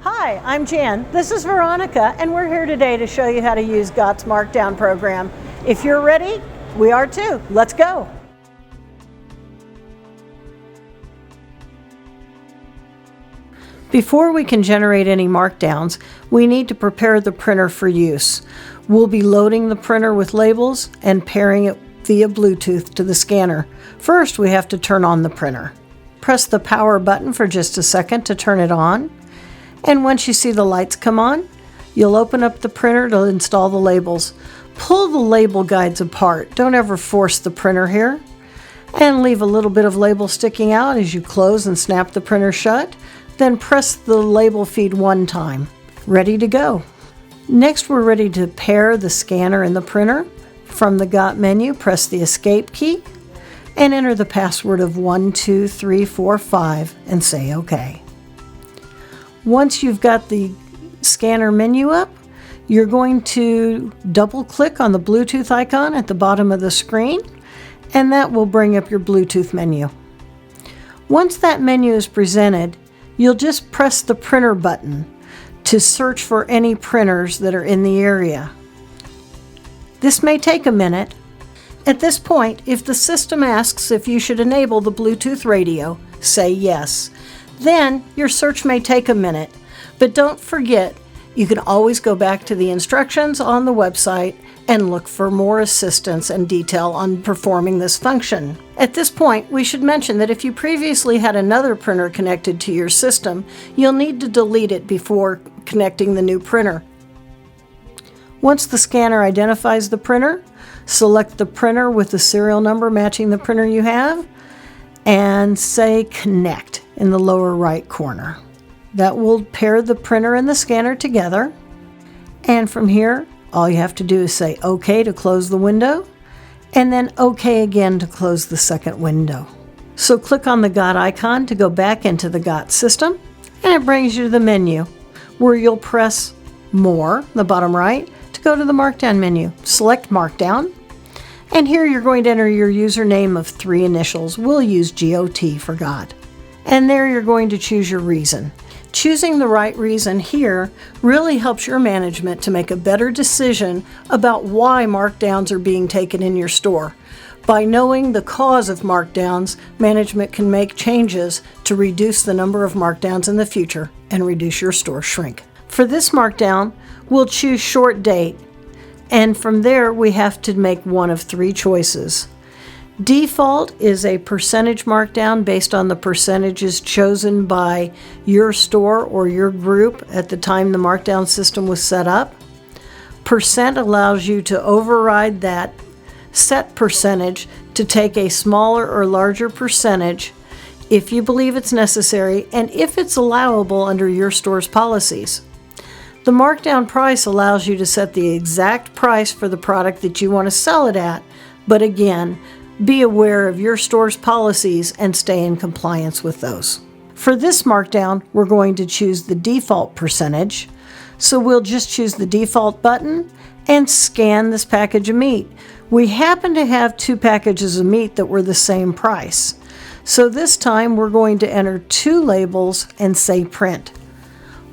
Hi, I'm Jan. This is Veronica, and we're here today to show you how to use G.O.T's Markdown program. If you're ready, we are too. Let's go. Before we can generate any markdowns, we need to prepare the printer for use. We'll be loading the printer with labels and pairing it via Bluetooth to the scanner. First, we have to turn on the printer. Press the power button for just a second to turn it on. And once you see the lights come on, you'll open up the printer to install the labels. Pull the label guides apart. Don't ever force the printer here. And leave a little bit of label sticking out as you close and snap the printer shut. Then press the label feed one time. Ready to go. Next, we're ready to pair the scanner and the printer. From the G.O.T menu, press the Escape key and enter the password of 12345 and say OK. Once you've got the scanner menu up, you're going to double-click on the Bluetooth icon at the bottom of the screen, and that will bring up your Bluetooth menu. Once that menu is presented, you'll just press the printer button to search for any printers that are in the area. This may take a minute. At this point, if the system asks if you should enable the Bluetooth radio, say yes. Then your search may take a minute, but don't forget, you can always go back to the instructions on the website and look for more assistance and detail on performing this function. At this point, we should mention that if you previously had another printer connected to your system, you'll need to delete it before connecting the new printer. Once the scanner identifies the printer, select the printer with the serial number matching the printer you have, and say Connect in the lower right corner. That will pair the printer and the scanner together. And from here, all you have to do is say OK to close the window, and then OK again to close the second window. So click on the G.O.T icon to go back into the G.O.T system, and it brings you to the menu where you'll press More, the bottom right, to go to the Markdown menu. Select Markdown, and here you're going to enter your username of 3 initials. We'll use G.O.T for G.O.T. And there you're going to choose your reason. Choosing the right reason here really helps your management to make a better decision about why markdowns are being taken in your store. By knowing the cause of markdowns, management can make changes to reduce the number of markdowns in the future and reduce your store shrink. For this markdown, we'll choose short date, and from there we have to make one of 3 choices. Default is a percentage markdown based on the percentages chosen by your store or your group at the time the markdown system was set up. Percent allows you to override that set percentage to take a smaller or larger percentage if you believe it's necessary and if it's allowable under your store's policies. The markdown price allows you to set the exact price for the product that you want to sell it at, but again, be aware of your store's policies and stay in compliance with those. For this markdown, we're going to choose the default percentage. So we'll just choose the default button and scan this package of meat. We happen to have 2 packages of meat that were the same price. So this time we're going to enter 2 labels and say print.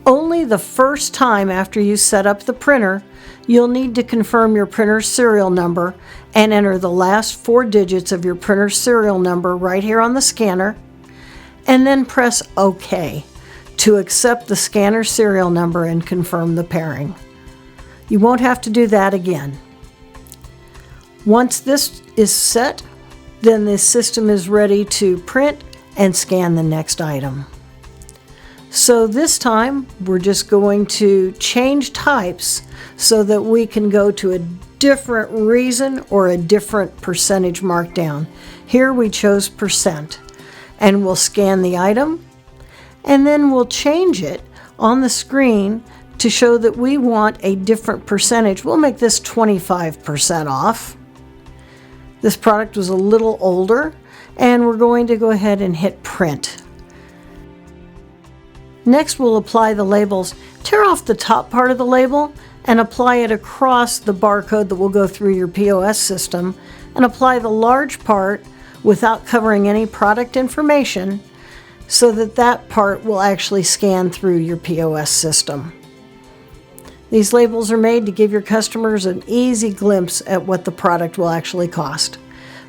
Only the first time after you set up the printer, you'll need to confirm your printer's serial number and enter the last 4 digits of your printer's serial number right here on the scanner, and then press OK to accept the scanner serial number and confirm the pairing. You won't have to do that again. Once this is set, then the system is ready to print and scan the next item. So this time, we're just going to change types so that we can go to a different reason or a different percentage markdown. Here we chose percent, and we'll scan the item, and then we'll change it on the screen to show that we want a different percentage. We'll make this 25% off. This product was a little older, and we're going to go ahead and hit print. Next, we'll apply the labels. Tear off the top part of the label and apply it across the barcode that will go through your POS system, and apply the large part without covering any product information so that that part will actually scan through your POS system. These labels are made to give your customers an easy glimpse at what the product will actually cost.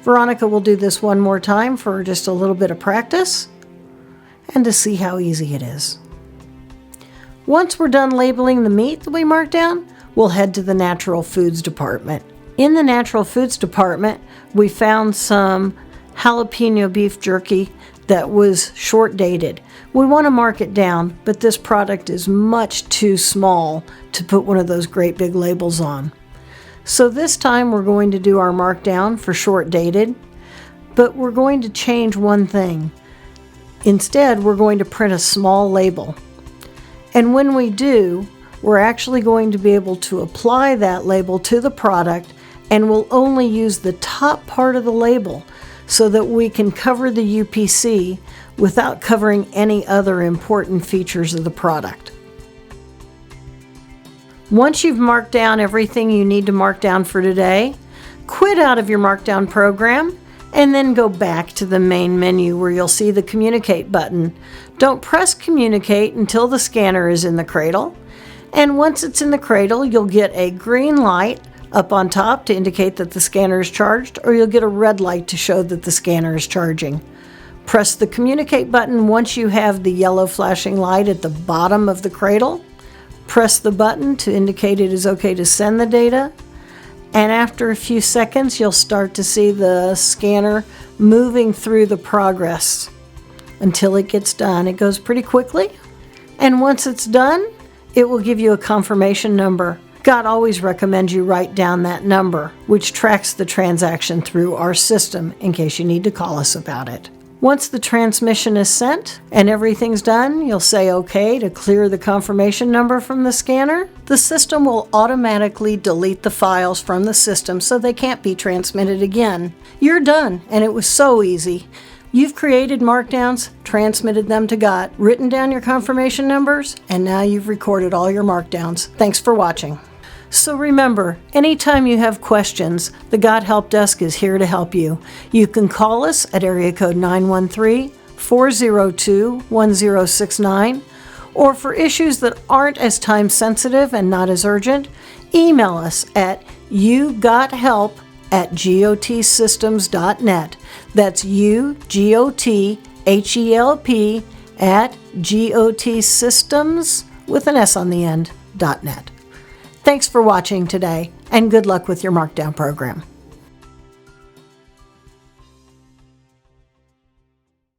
Veronica will do this one more time for just a little bit of practice and to see how easy it is. Once we're done labeling the meat that we marked down, we'll head to the natural foods department. In the natural foods department, we found some jalapeno beef jerky that was short dated. We want to mark it down, but this product is much too small to put one of those great big labels on. So this time we're going to do our markdown for short dated, but we're going to change one thing. Instead, we're going to print a small label. And when we do, we're actually going to be able to apply that label to the product, and we'll only use the top part of the label so that we can cover the UPC without covering any other important features of the product. Once you've marked down everything you need to mark down for today, quit out of your Markdown program and then go back to the main menu where you'll see the Communicate button. Don't press Communicate until the scanner is in the cradle. And once it's in the cradle, you'll get a green light up on top to indicate that the scanner is charged, or you'll get a red light to show that the scanner is charging. Press the Communicate button once you have the yellow flashing light at the bottom of the cradle. Press the button to indicate it is okay to send the data. And after a few seconds, you'll start to see the scanner moving through the progress until it gets done. It goes pretty quickly. And once it's done, it will give you a confirmation number. God always recommends you write down that number, which tracks the transaction through our system in case you need to call us about it. Once the transmission is sent and everything's done, you'll say OK to clear the confirmation number from the scanner. The system will automatically delete the files from the system so they can't be transmitted again. You're done, and it was so easy. You've created markdowns, transmitted them to GO.T, written down your confirmation numbers, and now you've recorded all your markdowns. Thanks for watching. So remember, anytime you have questions, the GO.T Help Desk is here to help you. You can call us at area code 913-402-1069, or for issues that aren't as time sensitive and not as urgent, email us at ugothelp@gotsystems.net. That's ugothelp @gotsystems with an S on the end, .net. Thanks for watching today, and good luck with your Markdown program.